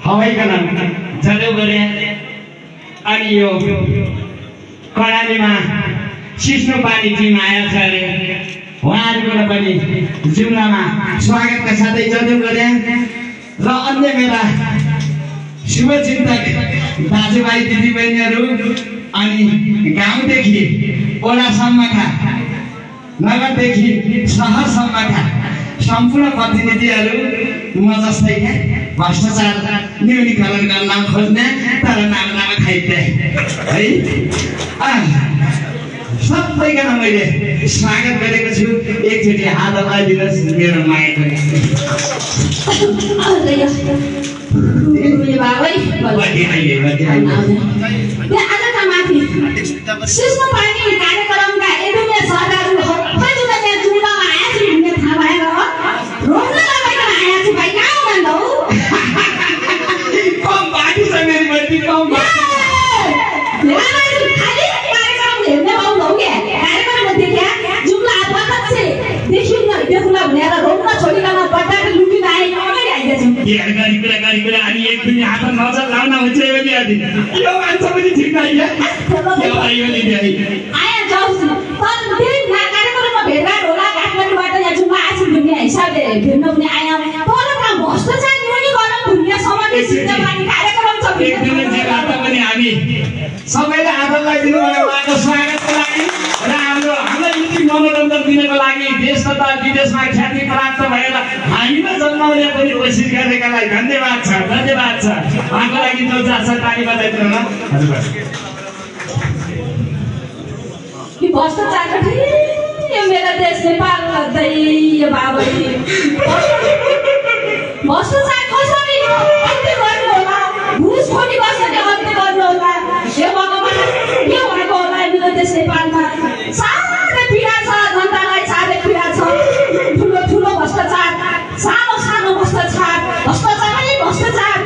हवाइकन जलेउ गरे अनि यो कडालीमा सिस्नो पानी टिम आएको छ अरे उहाँहरुबाट पनि जुम्लामा स्वागतका साथै जलेउ गरे र अन्य मेरा शुभचिन्तक दाजुभाइ दिदीबहिनीहरू अनि गाउँदेखि ओडासम्मका नगरदेखि सहरसम्मका सम्पूर्ण प्रतिनिधिहरू म जस्तै भ्रष्टाचार न्यूनीकरण गर्न खोज्ने तर नाम खाइदिए है सबैजना मैले स्वागत गरेको छु एकचोटि हात लगाइदिनुहोस् मेरो मायाको आजका माथि सिस्नो पानी कार्यक्रमका एडुने सहरहरू सबैजना यहाँ जुम्लामा आएछ भन्ने थाहा भएर रोक्न लगाइकन आएछ भाइ कहाँ हुनुहुन्छ हौ कम बाटी छ मेरो बटी कम खाली कार्यक्रम हेर्ने आउनु हो क्या कार्यक्रममा देख्या जुम्ला अध्यक्ष देखिन न देखुला भनेर रोक्न छोडिकन बट्टाको लुकिन आए अगाडि आइदिएछ यार गाडी कुरा अनि एक दुई हात नजर लाउन हुन्छ भने आदि यो मान्छे पनि ठिक छैन यो आइले दिए आया जाउँ तर त्यही कार्यक्रममा भेटघाट होला काठमाडौँबाट यहाँ जुम्ला आएछ भन्ने हिसाबले भेट्न पनि आया तर काम भ्रष्टाचार न्यूनीकरण भन्ने समावेश सिस्टम पानी कार्यक्रम छ एक दिन जिल्लामा पनि हामी सबैले आदर लगाइदिनु भयो उहाँको स्वागतको लागि र हामीलाई यति मनोरञ्जन दिनको लागि देश तथा विदेशमा ख्याति प्राप्त भएर हामीलाई जन्माउने पनि कोसिस गरेका लागि धन्यवाद छ उहाँको लागि जो जान्छ ताली बजाइदिनु न हजुर कि भ्रष्टाचार यो मेरो देश नेपाल गर्दै यो बाबै भ्रष्टाचार कसरी अन्त्य गर्नु होला घुसखोरी कसरी अन्त्य गर्नु होला हे भगवान के भएको होला मेरो देश नेपालमा साह्रै पीडा छ जनतालाई साह्रै पीडा छ ठुलो भ्रष्टाचार सानो भ्रष्टाचारै भ्रष्टाचार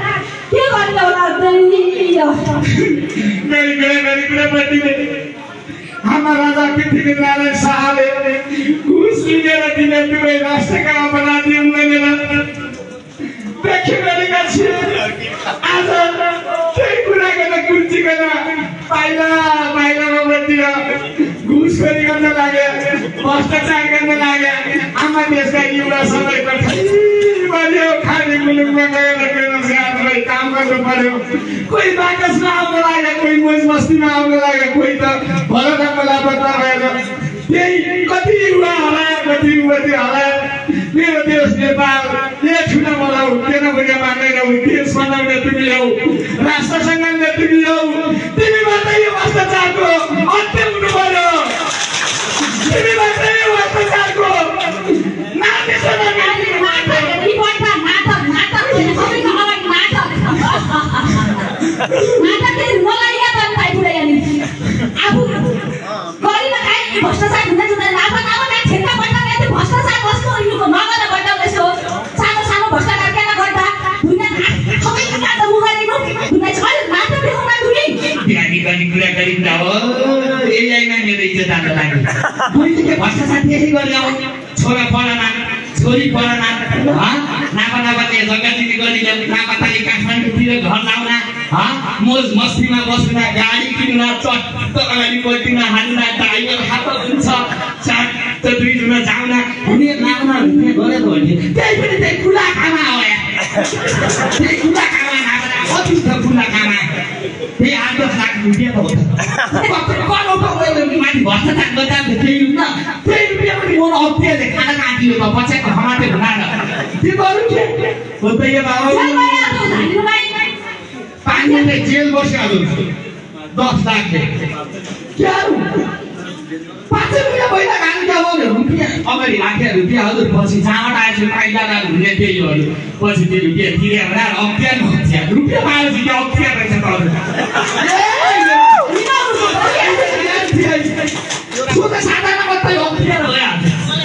के गर्ने होला हाम्रा राजा पृथ्वीनारायण शाहले घुस लिएर दिने दुवै राष्ट्रका अपराधी उनले देखि गरेका छन् आज त्यही कुरा गर्न गुल्चिकन पाइलामा बतिर घुसखोरी गर्न लागे भ्रष्टाचार गर्न लागे आमा देशका युवा सबैको बढ्यो खाने मुलुकमा गएर काम गर्नु पर्यो कोही बाकसमा आउन लाग्यो कोही मोज मस्तीमा आउन लाग्यो कोही त भलका लापत्ता भएर त्यही कति युवा हरायो कति युवती हरायो मेरो देश नेपाल एक ठुलो मलाई हुँदैन भने मान्दैन देश बनाउने तिमी हौ राष्ट्र सङ्घले तिमी हौ तिमी मात्रै यो भ्रष्टाचारको अन्त्य हुनु पर्यो तिमी मात्रै यो भ्रष्टाचारको भ्रष्टाचार भ्रष्टाचार कस्तो नगर गर्दा यसो सानो भ्रष्टाचार किन गर्दा सबै मुख गरेको कुरा गरिँदा हो एआईमा मेरो इज्जत आउन लाग्यो दुईले भ्रष्टाचार त्यसै गरी आऊ छोरा पढना छोरी पढना नापाताले जग्गादिनी गरिले नापाताले काठमाडौँतिर घर लाउन मोज मस्तीमा बस्न गाडी किन्न चट्ट अगाडि पल्टिन हान्न ड्राइभर हात हुन्छ चट्ट दुई जुन जाउन हुने नाउन हुने गरेको भने त्यही पनि त्यही खुला खाना हो त्यही खुला खाना अति छ खुला खाना त्यही 8-10 लाख रुपियाँ त हो माथि भ्रष्टाचार गर्दा त्यही न त्यही रुपियाँ पनि मन अप्ठ्यारो खाना काटियो त बच्चाको हमाते भुनान त्यो गर्नु के हो त यो बाबु पानीले जेल बस्यो 10 लाखले क्या 5 रुपियाँ पहिला खानु जाऊ रुपियाँ अगाडि राखे रुपियाँ हजुर पछि जहाँबाट आएछ पाइला हुने त्यही हो पछि त्यो रुपियाँ तिरे भनेर अप्ठ्यारो हुन्छ रुपियाँ पाएपछि त्यो अप्ठ्यारो रहेछ त त साधारण मात्रै अप्ठ्यारो भयो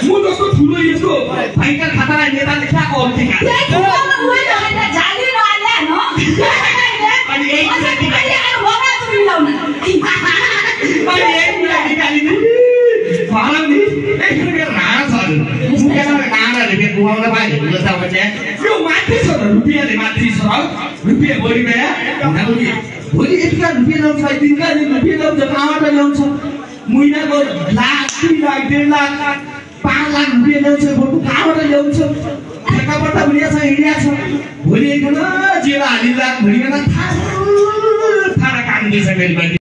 म जस्तो ठुलो यसको भयङ्कर खतरा नेताले कहाँको अप्ठ्यारो घुमाउन पाएँ जस्ता बच्चा यो माथि छ र रुपियाँले माथि छ रुपियाँ भोलि गया भोलि यतिका रुपियाँ ल्याउँछ दिनका दिन रुपियाँ ल्याउँछ कहाँबाट ल्याउँछ महिनाको लाख 3 लाख 1.5 लाख 5 लाख रुपियाँ ल्याउँछ बरु कहाँबाट ल्याउँछ ठेकाबाट पनि छ हिँड्या छ भोलि एकजना जेल हालिला भोलि थाहा काम दिइसकेपछि